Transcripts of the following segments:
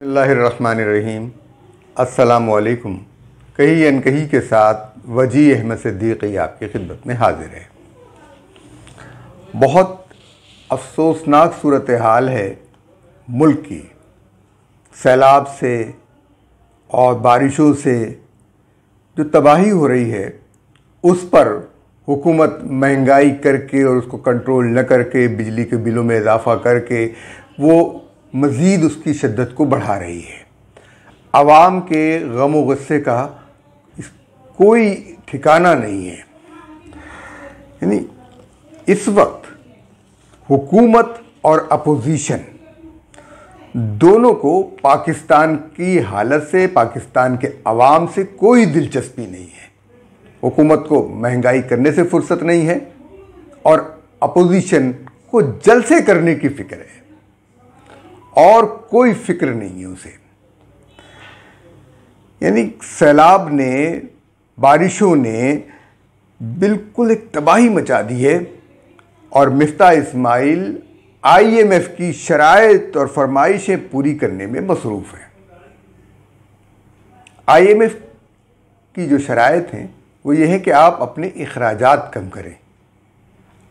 बिस्मिल्लाहिर्रहमानिर्रहीम। अस्सलामुअलैकुम। कही अनकही के साथ वजी अहमद सिद्दीकी आपकी खिदमत में हाजिर है। बहुत अफसोसनाक सूरत हाल है मुल्क की। सैलाब से और बारिशों से जो तबाही हो रही है उस पर हुकूमत महंगाई करके और उसको कंट्रोल न करके बिजली के बिलों में इजाफ़ा करके वो मज़ीद उसकी शिद्दत को बढ़ा रही है। आवाम के गम व गुस्से का कोई ठिकाना नहीं है। यानी इस वक्त हुकूमत और अपोजिशन दोनों को पाकिस्तान की हालत से, पाकिस्तान के अवाम से कोई दिलचस्पी नहीं है। हुकूमत को महंगाई करने से फुर्सत नहीं है और अपोजिशन को जलसे करने की फ़िक्र है और कोई फिक्र नहीं है उसे। यानी सैलाब ने, बारिशों ने बिल्कुल एक तबाही मचा दी है और मिफ्ता इस्माइल IMF की शराइत और फरमाइशें पूरी करने में मसरूफ़ है। IMF की जो शराइत हैं वो ये है कि आप अपने अखराजात कम करें,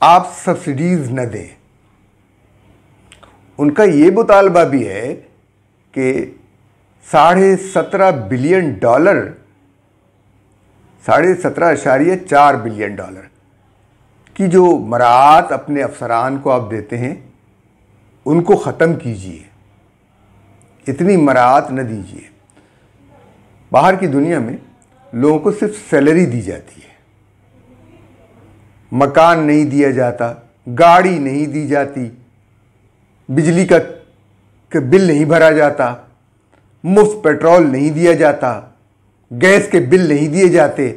आप सब्सिडीज़ न दें। उनका ये मुतालबा भी है कि $17.5 बिलियन, $17.4 बिलियन की जो मराआत अपने अफसरान को आप देते हैं उनको ख़त्म कीजिए। इतनी मराआत न दीजिए। बाहर की दुनिया में लोगों को सिर्फ सैलरी दी जाती है, मकान नहीं दिया जाता, गाड़ी नहीं दी जाती, बिजली का बिल नहीं भरा जाता, मुफ्त पेट्रोल नहीं दिया जाता, गैस के बिल नहीं दिए जाते।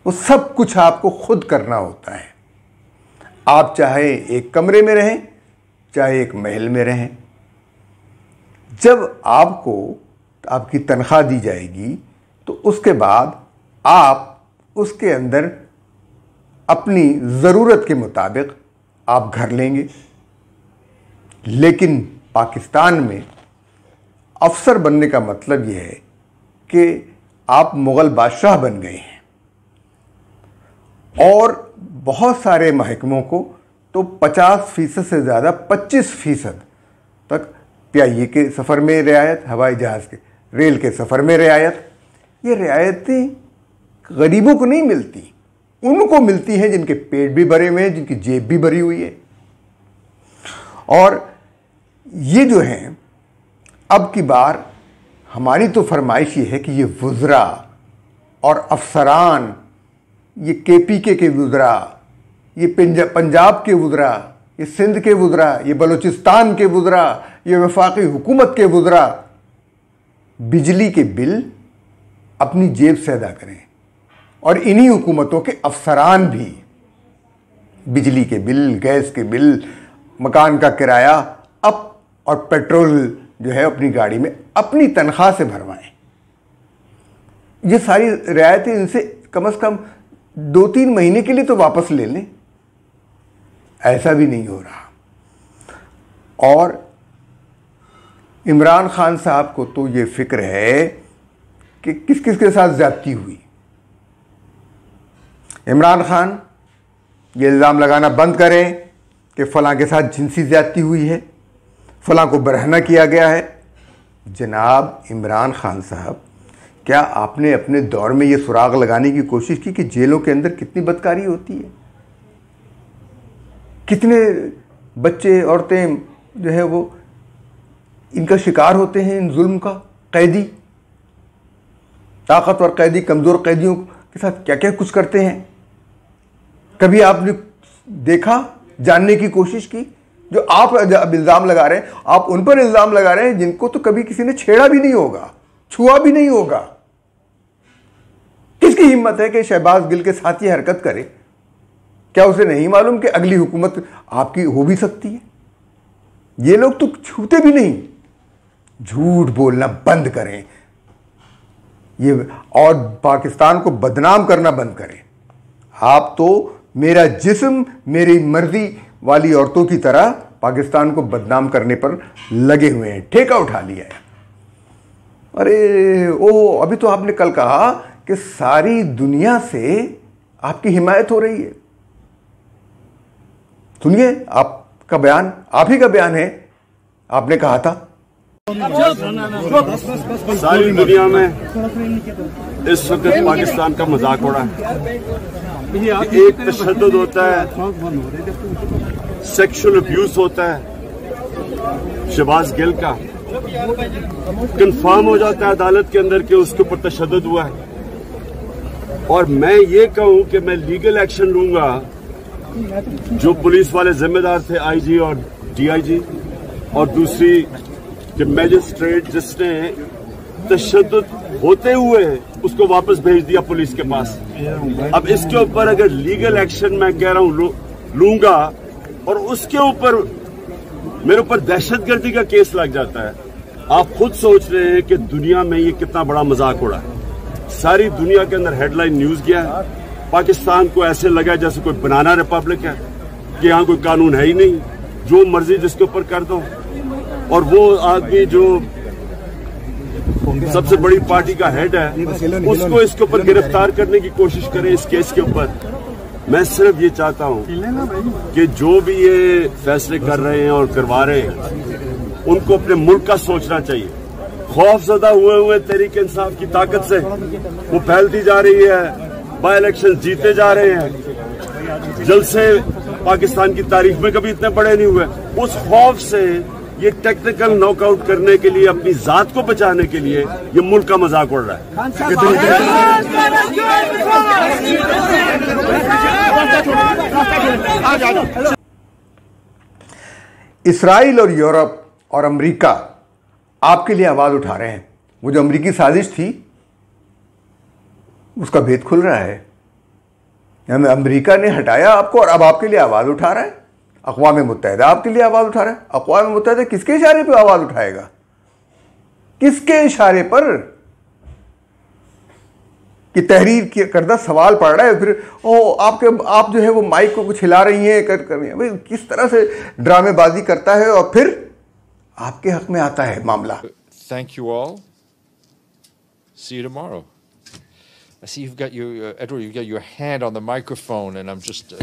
वो सब कुछ आपको खुद करना होता है। आप चाहे एक कमरे में रहें, चाहे एक महल में रहें। जब आपको आपकी तनख्वाह दी जाएगी तो उसके बाद आप उसके अंदर अपनी ज़रूरत के मुताबिक आप घर लेंगे। लेकिन पाकिस्तान में अफसर बनने का मतलब यह है कि आप मुग़ल बादशाह बन गए हैं और बहुत सारे महकमों को तो 50% से ज़्यादा 25% तक PIA के सफ़र में रियायत, हवाई जहाज़ के, रेल के सफ़र में रियायत। ये रियायतें गरीबों को नहीं मिलती, उनको मिलती हैं जिनके पेट भी भरे हुए हैं, जिनकी जेब भी भरी हुई है। और ये जो हैं, अब की बार हमारी तो फरमाइश ये है कि ये वुज़रा और अफसरान, ये KPK के वुज़रा, ये पंजाब के वुज़रा, ये सिंध के वुज़रा, ये बलूचिस्तान के वुज़रा, ये वफाकी हुकूमत के वुज़रा बिजली के बिल अपनी जेब से अदा करें और इन्हीं हुकूमतों के अफसरान भी बिजली के बिल, गैस के बिल, मकान का किराया अब और पेट्रोल जो है अपनी गाड़ी में अपनी तनख्वाह से भरवाएं। ये सारी रियायतें इनसे कम से कम 2-3 महीने के लिए तो वापस ले लें। ऐसा भी नहीं हो रहा। और इमरान खान साहब को तो ये फिक्र है कि किस किस के साथ ज्यादती हुई। इमरान खान ये इल्ज़ाम लगाना बंद करें कि फ़लाँ के साथ जिनसी ज्यादती हुई है, फ़लाँ को बरहना किया गया है। जनाब इमरान खान साहब, क्या आपने अपने दौर में ये सुराग लगाने की कोशिश की कि जेलों के अंदर कितनी बदकारी होती है, कितने बच्चे, औरतें जो है वो इनका शिकार होते हैं, इन जुल्म का? कैदी, ताकतवर कैदी कमज़ोर कैदियों के साथ क्या क्या कुछ करते हैं। कभी आपने देखा, जानने की कोशिश की? जो आप अब इल्ज़ाम लगा रहे हैं, आप उन पर इल्ज़ाम लगा रहे हैं जिनको तो कभी किसी ने छेड़ा भी नहीं होगा, छुआ भी नहीं होगा। किसकी हिम्मत है कि शहबाज गिल के साथ ये हरकत करे? क्या उसे नहीं मालूम कि अगली हुकूमत आपकी हो भी सकती है? ये लोग तो छूते भी नहीं। झूठ बोलना बंद करें ये और पाकिस्तान को बदनाम करना बंद करें। आप तो मेरा जिस्म मेरी मर्जी वाली औरतों की तरह पाकिस्तान को बदनाम करने पर लगे हुए हैं, ठेका उठा लिया है। अरे ओ, अभी तो आपने कल कहा कि सारी दुनिया से आपकी हिमायत हो रही है। सुनिए आपका बयान, आप ही का बयान है। आपने कहा था सारी दुनिया में इस वक्त पाकिस्तान का मजाक हो रहा है कि एक तशद्दुद होता है, सेक्सुअल अब्यूज होता है शहबाज गिल का, कंफर्म हो जाता है अदालत के अंदर कि उसके ऊपर तशद्दुद हुआ है, और मैं ये कहूं कि मैं लीगल एक्शन लूंगा। जो पुलिस वाले जिम्मेदार थे, आईजी और डीआईजी, और दूसरी कि मैजिस्ट्रेट जिसने तशद्दुद होते हुए उसको वापस भेज दिया पुलिस के पास। अब इसके ऊपर अगर लीगल एक्शन मैं कह रहा हूं लूंगा और उसके ऊपर मेरे ऊपर दहशतगर्दी का केस लग जाता है, आप खुद सोच रहे हैं कि दुनिया में ये कितना बड़ा मजाक हो रहा है। सारी दुनिया के अंदर हेडलाइन न्यूज गया है। पाकिस्तान को ऐसे लगा जैसे कोई बनाना रिपब्लिक है कि यहां कोई कानून है ही नहीं, जो मर्जी जिसके ऊपर कर दो। और वो आदमी जो सबसे बड़ी पार्टी का हेड है उसको इसके ऊपर गिरफ्तार करने की कोशिश करें इस केस के ऊपर। मैं सिर्फ ये चाहता हूं कि जो भी ये फैसले कर रहे हैं और करवा रहे हैं उनको अपने मुल्क का सोचना चाहिए। खौफजदा हुए तहरीक इंसाफ की ताकत से वो फैलती जा रही है, बाई इलेक्शन जीते जा रहे हैं, जलसे पाकिस्तान की तारीख में कभी इतने बड़े नहीं हुए। उस खौफ से ये टेक्निकल नॉकआउट करने के लिए, अपनी जात को बचाने के लिए ये मुल्क का मजाक उड़ रहा है। इसराइल और यूरोप और अमेरिका आपके लिए आवाज उठा रहे हैं। वो जो अमेरिकी साजिश थी उसका भेद खुल रहा है। अमेरिका ने हटाया आपको और अब आपके लिए आवाज उठा रहा है। अक़वाम मुत्तहिदा आपके लिए आवाज उठा रहा है। अक़वाम मुत्तहिदा किसके इशारे पर आवाज उठाएगा? किसके इशारे पर? कि तहरीर करदा सवाल पड़ रहा है, फिर आप जो है वो माइक को कुछ हिला रही हैं, कर रही हैं। भाई किस तरह से ड्रामेबाजी करता है और फिर आपके हक में आता है मामला। Thank you all. See you tomorrow. I see you've got Edward, you've got your hand on the microphone, and I'm just.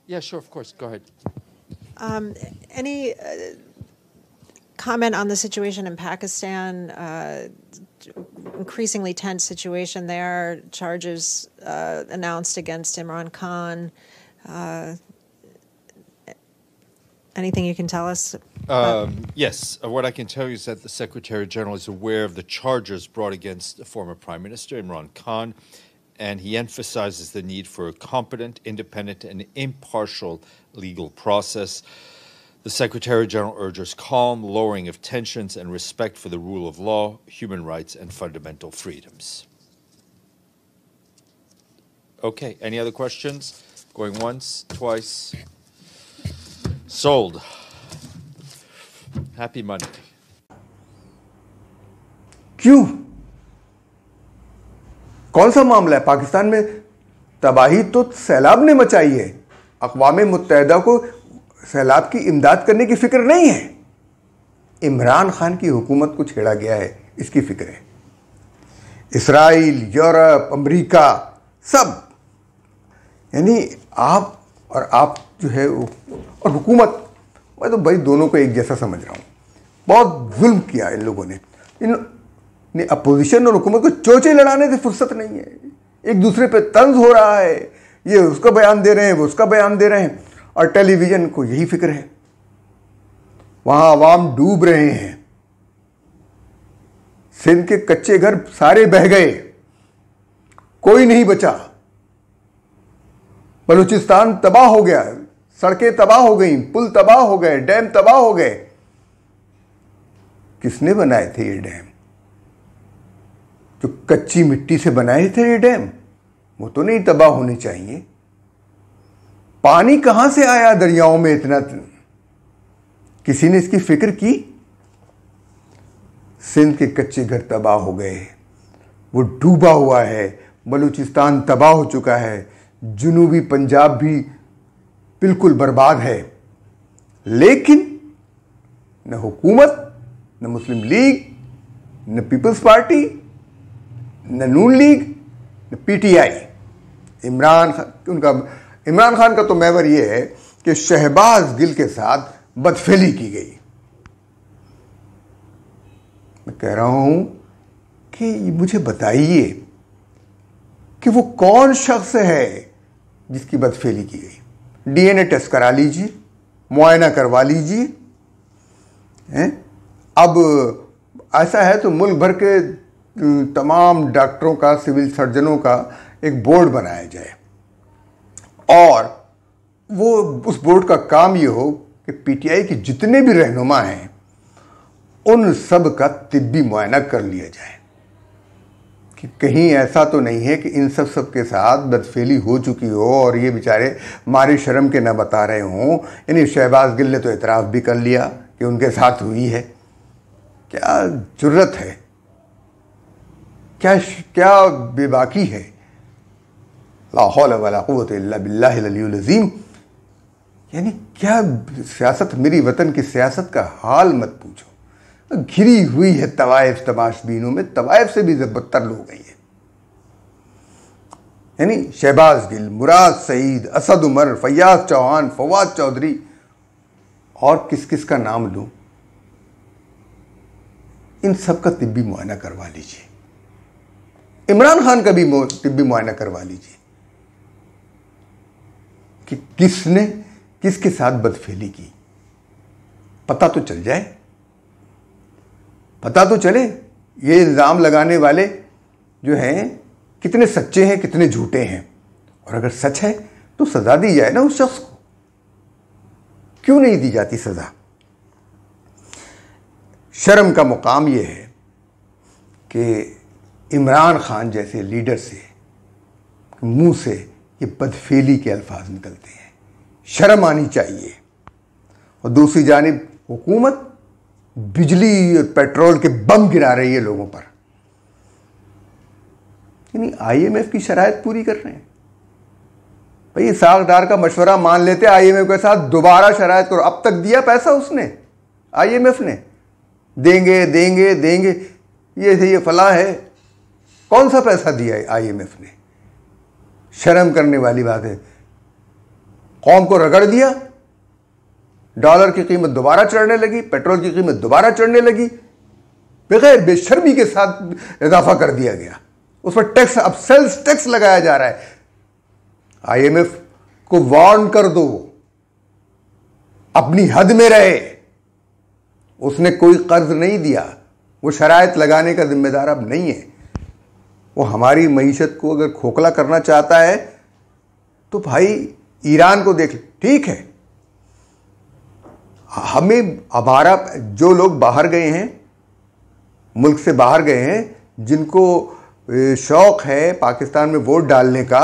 Yeah, sure, of course. Go ahead. Any comment on the situation in Pakistan? Increasingly tense situation there. Charges announced against Imran Khan. Anything you can tell us? Yes. What I can tell you is that the Secretary General is aware of the charges brought against the former Prime Minister Imran Khan, and he emphasizes the need for a competent, independent, and impartial legal process. The Secretary General urges calm, lowering of tensions, and respect for the rule of law, human rights, and fundamental freedoms. Okay, any other questions? Going once, twice. Sold. Happy Monday. क्यों? कौन सा मामला है? पाकिस्तान में तबाही तो सैलाब ने मचाई है। अक़वाम मुत्तहिदा को सैलाब की इमदाद करने की फिक्र नहीं है। इमरान खान की हुकूमत को छेड़ा गया है, इसकी फिक्र है। इसराइल, यूरोप, अमेरिका सब, यानी आप और आप जो है और हुकूमत, मैं तो भाई दोनों को एक जैसा समझ रहा हूँ। बहुत जुल्म किया इन लोगों ने। इन अपोजिशन और हुकूमत को चोचे लड़ाने से फुर्सत नहीं है। एक दूसरे पे तंज हो रहा है, ये उसका बयान दे रहे हैं, वो उसका बयान दे रहे हैं, और टेलीविज़न को यही फिक्र है। वहाँ अवाम डूब रहे हैं। सिंध के कच्चे घर सारे बह गए, कोई नहीं बचा। बलूचिस्तान तबाह हो गया, सड़कें तबाह हो गई, पुल तबाह हो गए, डैम तबाह हो गए। किसने बनाए थे ये डैम? जो कच्ची मिट्टी से बनाए थे ये डैम, वो तो नहीं तबाह होने चाहिए। पानी कहां से आया दरियाओं में इतना? किसी ने इसकी फिक्र की? सिंध के कच्चे घर तबाह हो गए, वो डूबा हुआ है। बलूचिस्तान तबाह हो चुका है, जुनूबी पंजाब भी बिल्कुल बर्बाद है। लेकिन न हुकूमत, न मुस्लिम लीग, न पीपल्स पार्टी, न नून लीग, न पीटीआई, इमरान खान का तो महवर यह है कि शहबाज गिल के साथ बदफेली की गई। मैं कह रहा हूं कि मुझे बताइए कि वो कौन शख्स है जिसकी बदफेली की गई। डीएनए टेस्ट करा लीजिए, मुआयना करवा लीजिए। अब ऐसा है तो मुल्क भर के तमाम डॉक्टरों का, सिविल सर्जनों का एक बोर्ड बनाया जाए और वो उस बोर्ड का काम ये हो कि पीटीआई के जितने भी रहनुमा हैं उन सब का तिब्बी मुआयना कर लिया जाए कि कहीं ऐसा तो नहीं है कि इन सब के साथ बदफेली हो चुकी हो और ये बेचारे मारे शर्म के न बता रहे हों। यानी शहबाज गिल ने तो एतराफ़ भी कर लिया कि उनके साथ हुई है। क्या जुर्रत है, क्या बेबाकी है। ला हौला वला कुव्वता इल्ला बिल्लाहिल अलियुल अज़ीम। यानी क्या सियासत, मेरी वतन की सियासत का हाल मत पूछो। घिरी हुई है तवाइफ तमाशबीनों में, तवाइफ से भी बदतर लोग हैं ये। यानी शहबाज गिल, मुराद सईद, असद उमर, फैयाज चौहान, फवाद चौधरी और किस किस का नाम लूं, इन सब का तिब्बी मुआयना करवा लीजिए। इमरान खान का भी तिब्बी मुआयना करवा लीजिए कि किसने किसके साथ बदफेली की। पता तो चल जाए, पता तो चले ये इल्ज़ाम लगाने वाले जो हैं कितने सच्चे हैं, कितने झूठे हैं। और अगर सच है तो सज़ा दी जाए ना उस शख्स को। क्यों नहीं दी जाती सज़ा? शर्म का मुकाम ये है कि इमरान खान जैसे लीडर से मुंह से ये बदफेली के अल्फाज निकलते हैं। शर्म आनी चाहिए। और दूसरी जानिब हुकूमत बिजली और पेट्रोल के बम गिरा रही है लोगों पर। यानी आईएमएफ की शराइत पूरी कर रहे हैं। भाई सागदार का मशवरा मान लेते आईएमएफ के साथ दोबारा शराइत करो। अब तक दिया पैसा उसने, आईएमएफ ने, देंगे देंगे देंगे, ये फला है। कौन सा पैसा दिया है आईएमएफ ने? शर्म करने वाली बात है। कौम को रगड़ दिया, डॉलर की कीमत दोबारा चढ़ने लगी, पेट्रोल की कीमत दोबारा चढ़ने लगी, बगैर बेशर्मी के साथ इजाफा कर दिया गया। उस पर टैक्स, अब सेल्स टैक्स लगाया जा रहा है। आईएमएफ को वार्न कर दो, अपनी हद में रहे। उसने कोई कर्ज नहीं दिया, वो शराइत लगाने का जिम्मेदार अब नहीं है। वो हमारी मईशत को अगर खोखला करना चाहता है तो भाई ईरान को देख ले। ठीक है, हमें हमारा जो लोग बाहर गए हैं, मुल्क से बाहर गए हैं, जिनको शौक है पाकिस्तान में वोट डालने का,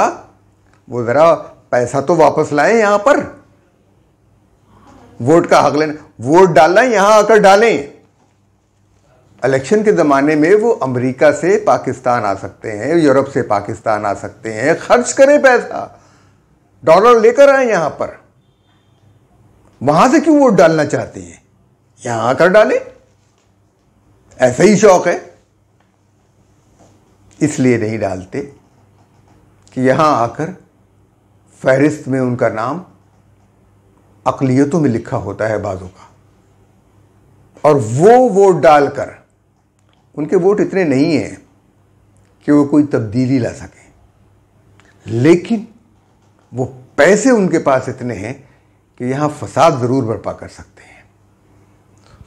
वो ज़रा पैसा तो वापस लाएं। यहाँ पर वोट का हक लेना, वोट डालना यहाँ आकर डालें। इलेक्शन के ज़माने में वो अमेरिका से पाकिस्तान आ सकते हैं, यूरोप से पाकिस्तान आ सकते हैं। खर्च करें पैसा, डॉलर लेकर आए यहाँ पर। वहां से क्यों वोट डालना चाहते हैं? यहां आकर डालें। ऐसा ही शौक है, इसलिए नहीं डालते कि यहां आकर फहरिस्त में उनका नाम अक़लियतों में लिखा होता है बाज़ों का, और वो वोट डालकर उनके वोट इतने नहीं हैं कि वो कोई तब्दीली ला सकें, लेकिन वो पैसे उनके पास इतने हैं कि यहां फसाद जरूर बर्पा कर सकते हैं।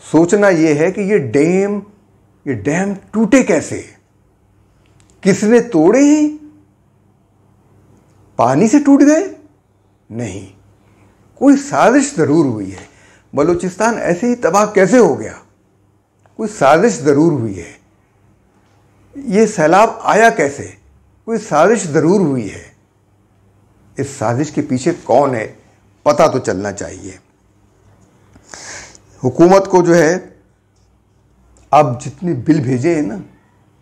सोचना यह है कि ये डैम टूटे कैसे, किसने तोड़े हैं? पानी से टूट गए? नहीं, कोई साजिश जरूर हुई है। बलूचिस्तान ऐसे ही तबाह कैसे हो गया? कोई साजिश जरूर हुई है। ये सैलाब आया कैसे? कोई साजिश जरूर हुई है। इस साजिश के पीछे कौन है, पता तो चलना चाहिए। हुकूमत को जो है, अब जितने बिल भेजे हैं ना,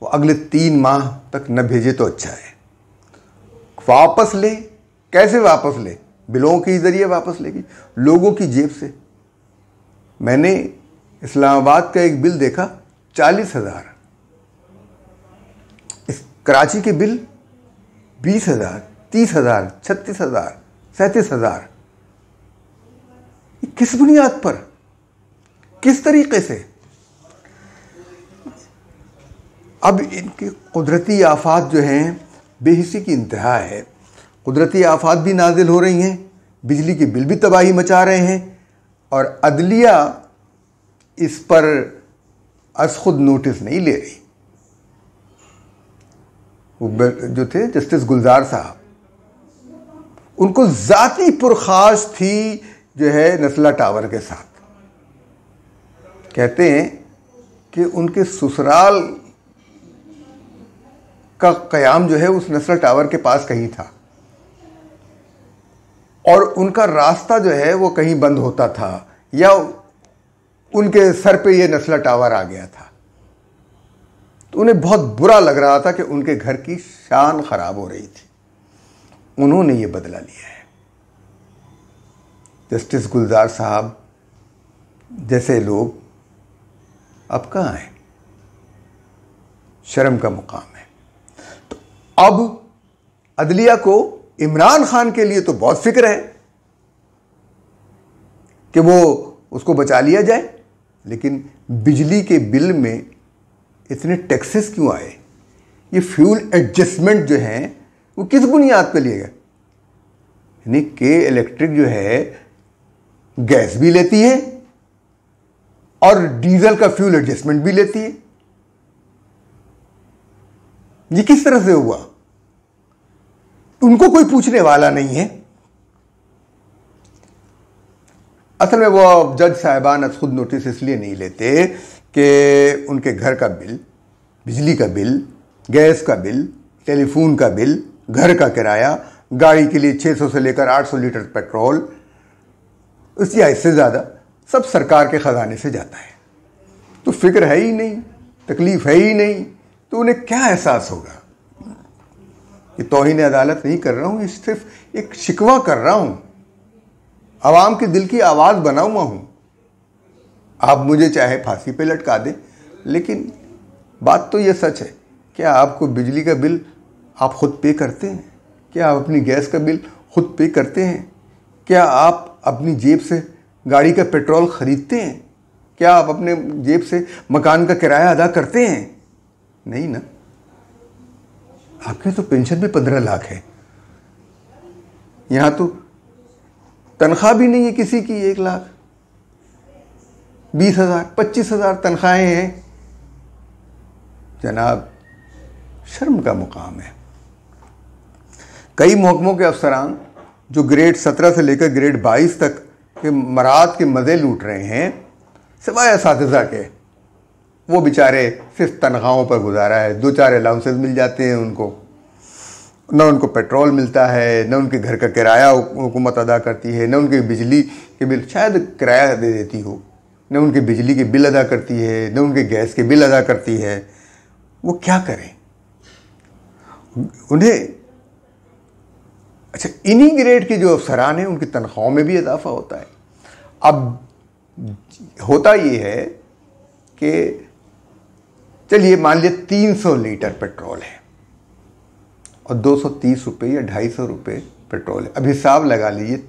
वो अगले 3 माह तक न भेजे तो अच्छा है। वापस ले कैसे वापस ले? बिलों के जरिए वापस लेगी, लोगों की जेब से। मैंने इस्लामाबाद का एक बिल देखा 40,000, इस कराची के बिल 20,000, 30,000, 36,000, 37,000। किस बुनियाद पर, किस तरीके से? अब इनके कुदरती आफात जो हैं बेहिसी की इंतहा है। कुदरती आफात भी नाजिल हो रही हैं, बिजली के बिल भी तबाही मचा रहे हैं, और अदलिया इस पर अस खुद नोटिस नहीं ले रही। वो जो थे जस्टिस गुलजार साहब, उनको जाती पुरखाश थी जो है नस्ला टावर के साथ। कहते हैं कि उनके ससुराल का कयाम जो है उस नस्ला टावर के पास कहीं था, और उनका रास्ता जो है वो कहीं बंद होता था, या उनके सर पे ये नस्ला टावर आ गया था। तो उन्हें बहुत बुरा लग रहा था कि उनके घर की शान खराब हो रही थी। उन्होंने ये बदला लिया है। जस्टिस गुलजार साहब जैसे लोग अब कहाँ हैं? शर्म का मुकाम है। तो अब अदलिया को इमरान खान के लिए तो बहुत फिक्र है कि वो उसको बचा लिया जाए, लेकिन बिजली के बिल में इतने टैक्सेस क्यों आए? ये फ्यूल एडजस्टमेंट जो है वो किस बुनियाद पे लिए गए? यानी के इलेक्ट्रिक जो है गैस भी लेती है और डीजल का फ्यूल एडजस्टमेंट भी लेती है। ये किस तरह से हुआ? उनको कोई पूछने वाला नहीं है। असल में वो जज साहिबान खुद नोटिस इसलिए नहीं लेते कि उनके घर का बिल, बिजली का बिल, गैस का बिल, टेलीफोन का बिल, घर का किराया, गाड़ी के लिए 600 से लेकर 800 लीटर पेट्रोल, या इससे ज़्यादा सब सरकार के ख़जाने से जाता है। तो फिक्र है ही नहीं, तकलीफ है ही नहीं, तो उन्हें क्या एहसास होगा? ये तौहीन अदालत नहीं कर रहा हूँ, ये सिर्फ एक शिकवा कर रहा हूँ, आवाम के दिल की आवाज़ बना हुआ हूँ। आप मुझे चाहे फांसी पे लटका दें, लेकिन बात तो ये सच है। क्या आपको बिजली का बिल आप खुद पे करते हैं? क्या आप अपनी गैस का बिल खुद पे करते हैं? क्या आप अपनी जेब से गाड़ी का पेट्रोल खरीदते हैं? क्या आप अपने जेब से मकान का किराया अदा करते हैं? नहीं ना। आपके तो पेंशन भी 15 लाख है। यहां तो तनख्वाह भी नहीं है किसी की 1 लाख, 20,000, 25,000 तनख्वाहें हैं। जनाब, शर्म का मुकाम है। कई महकमों के अफसरान जो ग्रेड 17 से लेकर ग्रेड 22 तक के मराद के मज़े लूट रहे हैं, सिवाय असातिज़ा के, वो बेचारे सिर्फ तनख्वाहों पर गुजारा है। 2-4 अलाउंसेस मिल जाते हैं उनको, न उनको पेट्रोल मिलता है, न उनके घर का किराया हुकूमत अदा करती है, न उनके बिजली के बिल, शायद किराया दे देती हो, न उनके बिजली के बिल अदा करती है, न उनके गैस के बिल अदा करती है। वो क्या करें? उन्हें अच्छा, इन्हीं ग्रेड के जो अफसरान हैं उनकी तनख्वाहों में भी इजाफा होता है। अब होता ये है कि चलिए मान लिया 300 लीटर पेट्रोल है और 230 रुपये या 250 रुपये पेट्रोल है। अब हिसाब लगा लीजिए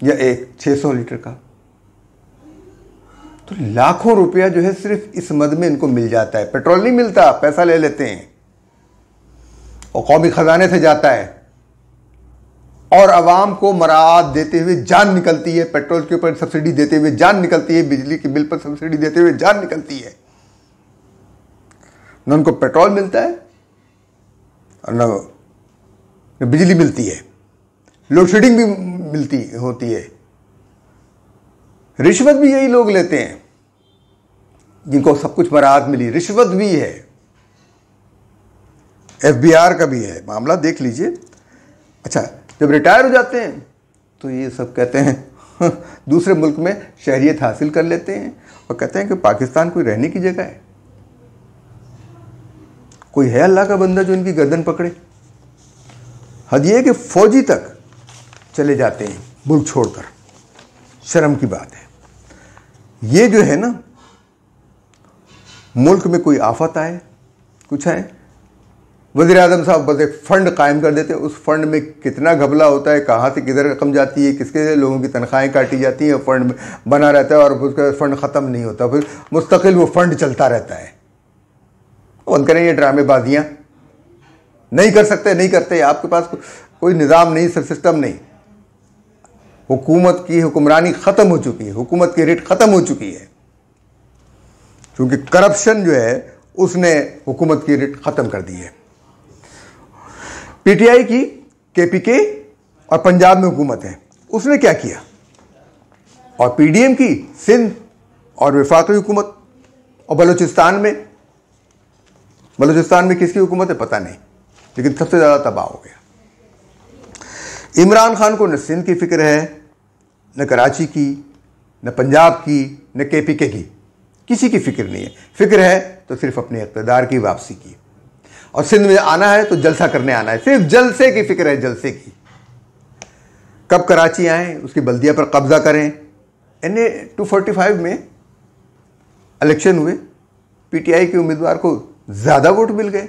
या एक 600 लीटर का, तो लाखों रुपया जो है सिर्फ इस मद में इनको मिल जाता है। पेट्रोल नहीं मिलता, पैसा ले लेते हैं और कौमी खजाने से जाता है, और आवाम को मराद देते हुए जान निकलती है। पेट्रोल के ऊपर सब्सिडी देते हुए जान निकलती है, बिजली के बिल पर सब्सिडी देते हुए जान निकलती है। न उनको पेट्रोल मिलता है और न बिजली मिलती है, लोड शेडिंग भी मिलती होती है। रिश्वत भी यही लोग लेते हैं जिनको सब कुछ मराद मिली, रिश्वत भी है। FBR का भी है मामला, देख लीजिए। अच्छा, जब रिटायर हो जाते हैं तो ये सब कहते हैं दूसरे मुल्क में शहरियत हासिल कर लेते हैं और कहते हैं कि पाकिस्तान कोई रहने की जगह है। कोई है अल्लाह का बंदा जो इनकी गर्दन पकड़े? हद ये कि फौजी तक चले जाते हैं मुल्क छोड़कर, शर्म की बात है। ये जो है ना, मुल्क में कोई आफत आए, कुछ है, वज़ीर आज़म साहब बस एक फ़ंड कायम कर देते हैं। उस फंड में कितना घपला होता है, कहाँ से किधर रकम जाती है, किसके लोगों की तनख्वाहें काटी जाती हैं, फंड बना रहता है और उसका फंड ख़त्म नहीं होता, फिर मुस्तकिल वो फंड चलता रहता है। बंद करें ये ड्रामेबाजियाँ, नहीं कर सकते, नहीं करते। आपके पास कोई निज़ाम नहीं, सिस्टम नहीं। हुकूमत की हुक्मरानी ख़त्म हो चुकी है, हुकूमत की रेट ख़त्म हो चुकी है, क्योंकि करप्शन जो है उसने हुकूमत की रेट ख़त्म कर दी है। पीटीआई की केपीके और पंजाब में हुकूमत है, उसने क्या किया? और पीडीएम की सिंध और वफाकी हुकूमत, और बलूचिस्तान में किसकी हुकूमत है पता नहीं, लेकिन सबसे ज़्यादा तबाह हो गया। इमरान खान को न सिंध की फिक्र है, न कराची की, न पंजाब की, न केपीके की, किसी की फिक्र नहीं है। फिक्र है तो सिर्फ अपने इक़्तिदार की वापसी की, और सिंध में आना है तो जलसा करने आना है, सिर्फ जलसे की फिक्र है, जलसे की। कब कराची आए, उसकी बल्दिया पर कब्जा करें। NA 245 में इलेक्शन हुए, पीटीआई के उम्मीदवार को ज़्यादा वोट मिल गए।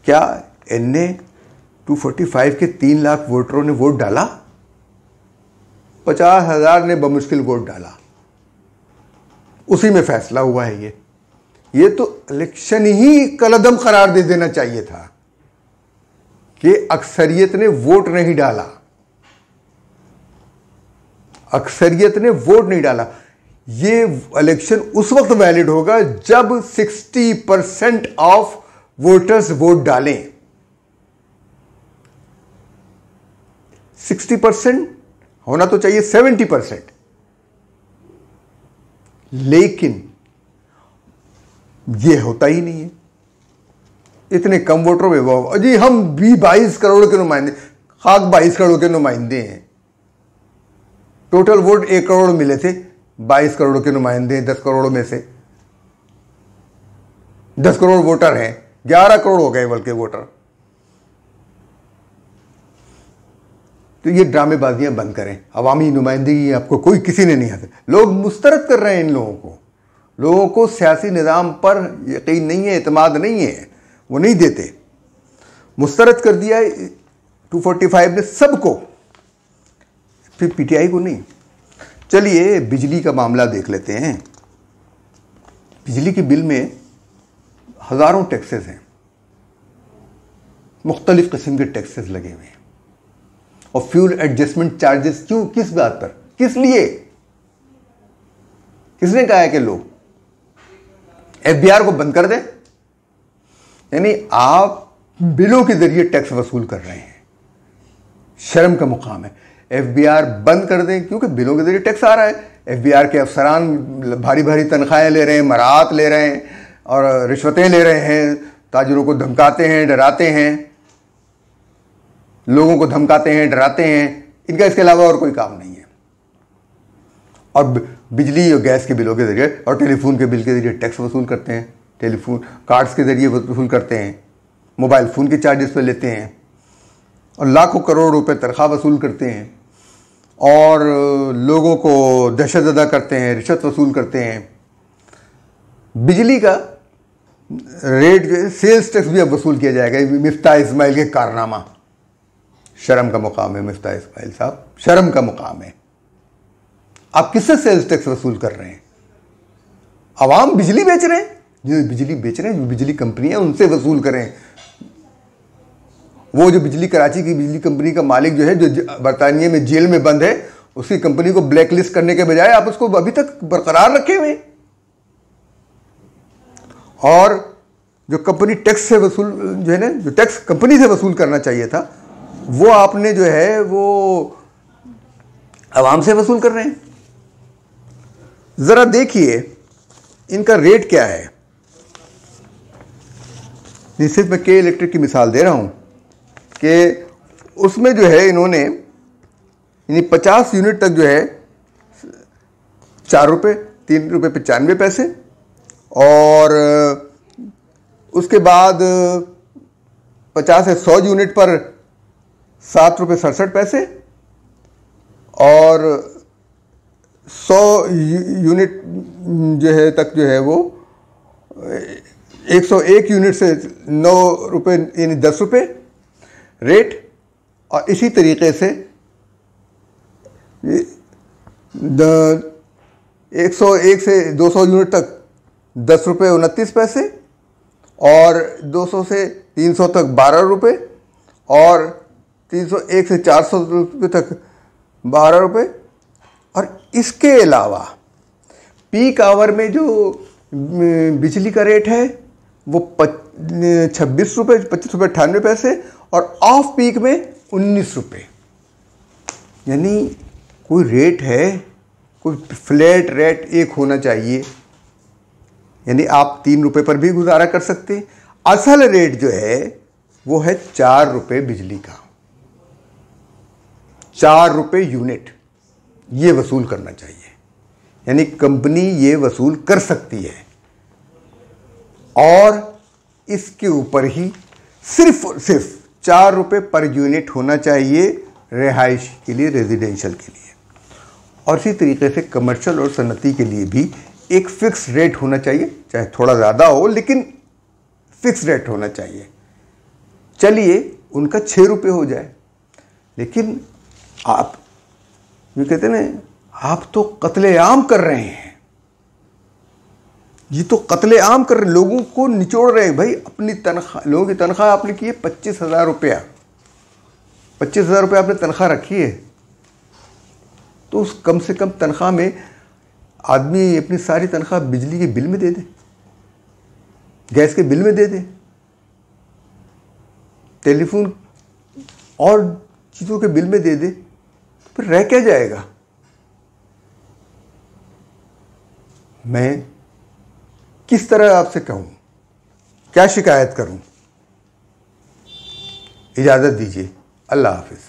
क्या NA 245 के 3 लाख वोटरों ने वोट डाला? 50,000 ने बमुश्किल वोट डाला, उसी में फैसला हुआ है। ये तो इलेक्शन ही कलअदम करार दे देना चाहिए था कि अक्सरियत ने वोट नहीं डाला, अक्सरियत ने वोट नहीं डाला। ये इलेक्शन उस वक्त वैलिड होगा जब 60% ऑफ वोटर्स वोट डालें। 60% होना तो चाहिए 70%, लेकिन ये होता ही नहीं है। इतने कम वोटरों में वो जी हम भी 22 करोड़ के नुमाइंदे, खाक 22 करोड़ के नुमाइंदे हैं। टोटल वोट 1 करोड़ मिले थे, 22 करोड़ के नुमाइंदे हैं 10 करोड़ में से। 10 करोड़ वोटर हैं, 11 करोड़ हो गए बल्कि वोटर। तो ये ड्रामेबाजियां बंद करें। अवामी नुमाइंदगी आपको कोई किसी ने नहीं हासिल। लोग मुस्तरद कर रहे हैं इन लोगों को सियासी निज़ाम पर यकीन नहीं है, एतमाद नहीं है, वो नहीं देते। मुस्तरद कर दिया है 245 ने सबको, फिर पीटीआई को नहीं। चलिए बिजली का मामला देख लेते हैं। बिजली के बिल में हज़ारों टैक्सेस हैं, मुख्तलिफ किस्म के टैक्सेस लगे हुए हैं, और फ्यूल एडजस्टमेंट चार्जेस क्यों, किस बात पर, किस लिए, किसने कहा है कि लोग FBR को बंद कर दें? यानी आप बिलों के जरिए टैक्स वसूल कर रहे हैं, शर्म का मुकाम है। FBR बंद कर दें, क्योंकि बिलों के जरिए टैक्स आ रहा है। FBR के अफसरान भारी भारी तनख्वाहें ले रहे हैं, मराहत ले रहे हैं और रिश्वतें ले रहे हैं, ताजिरों को धमकाते हैं, डराते हैं, लोगों को धमकाते हैं, डराते हैं। इनका इसके अलावा और कोई काम नहीं है। और बिजली और गैस के बिलों के जरिए और टेलीफोन के बिल के जरिए टैक्स वसूल करते हैं, टेलीफोन कार्ड्स के जरिए वसूल करते हैं, मोबाइल फ़ोन के चार्जेस पे लेते हैं, और लाखों करोड़ रुपए तनख्वाह वसूल करते हैं, और लोगों को दहशत ज़दा करते हैं, रिश्वत वसूल करते हैं। बिजली का रेट जो है, सेल्स टैक्स भी अब वसूल किया जाएगा। मिफ्ता इस्माइल के कारनामा, शर्म का मुकाम है मिफ्ता इस्माइल साहब, शर्म का मुकाम है। आप किससे सेल्स टैक्स वसूल कर रहे हैं? आवाम बिजली बेच रहे हैं, जो बिजली बेच रहे हैं, जो बिजली कंपनियां, उनसे वसूल करें। वो जो बिजली, कराची की बिजली कंपनी का मालिक जो है, जो बरतानिया में जेल में बंद है, उसकी कंपनी को ब्लैक लिस्ट करने के बजाय आप उसको अभी तक बरकरार रखे हुए। और जो कंपनी टैक्स से वसूल जो है ना, जो टैक्स कंपनी से वसूल करना चाहिए था, वो आपने जो है वो आवाम से वसूल कर रहे हैं। जरा देखिए इनका रेट क्या है। सिर्फ मैं के इलेक्ट्रिक की मिसाल दे रहा हूं कि उसमें जो है इन्होंने 50 यूनिट तक जो है 4 रुपये 3 रुपये 95 पैसे, और उसके बाद 50 से 100 यूनिट पर 7 रुपये 67 पैसे और 100 यूनिट जो है तक जो है वो 101 यूनिट से 9 रुपये यानी 10 रुपये रेट। और इसी तरीके से 101 से 200 यूनिट तक 10 रुपये 29 पैसे और 200 से 300 तक 12 रुपये और 301 से 400 रुपये तक 12 रुपये। और इसके अलावा पीक आवर में जो बिजली का रेट है वो 26 रुपये 25 रुपये 98 पैसे और ऑफ पीक में 19 रुपये। यानी कोई रेट है, कोई फ्लैट रेट एक होना चाहिए। यानी आप 3 रुपये पर भी गुजारा कर सकते हैं। असल रेट जो है वो है 4 रुपये बिजली का, 4 रुपये यूनिट ये वसूल करना चाहिए। यानी कंपनी ये वसूल कर सकती है और इसके ऊपर ही सिर्फ और सिर्फ 4 रुपये पर यूनिट होना चाहिए रिहाइश के लिए, रेजिडेंशियल के लिए। और इसी तरीके से कमर्शियल और सनती के लिए भी एक फिक्स रेट होना चाहिए, चाहे थोड़ा ज़्यादा हो लेकिन फिक्स रेट होना चाहिए। चलिए उनका 6 रुपये हो जाए, लेकिन आप ये कहते हैं ना, आप तो कत्लेआम कर रहे हैं। ये तो कत्लेआम कर रहे हैं, लोगों को निचोड़ रहे हैं। भाई अपनी तनख्वाह, लोगों की तनख्वाह आपने की है 25,000 रुपया, 25,000 रुपये आपने तनख्वाह रखी है, तो उस कम से कम तनख्वाह में आदमी अपनी सारी तनख्वाह बिजली के बिल में दे दे, गैस के बिल में दे दे, टेलीफोन और चीज़ों के बिल में दे दे, तो फिर रह क्या जाएगा। मैं किस तरह आपसे कहूँ, क्या शिकायत करूँ। इजाज़त दीजिए, अल्लाह हाफिज़।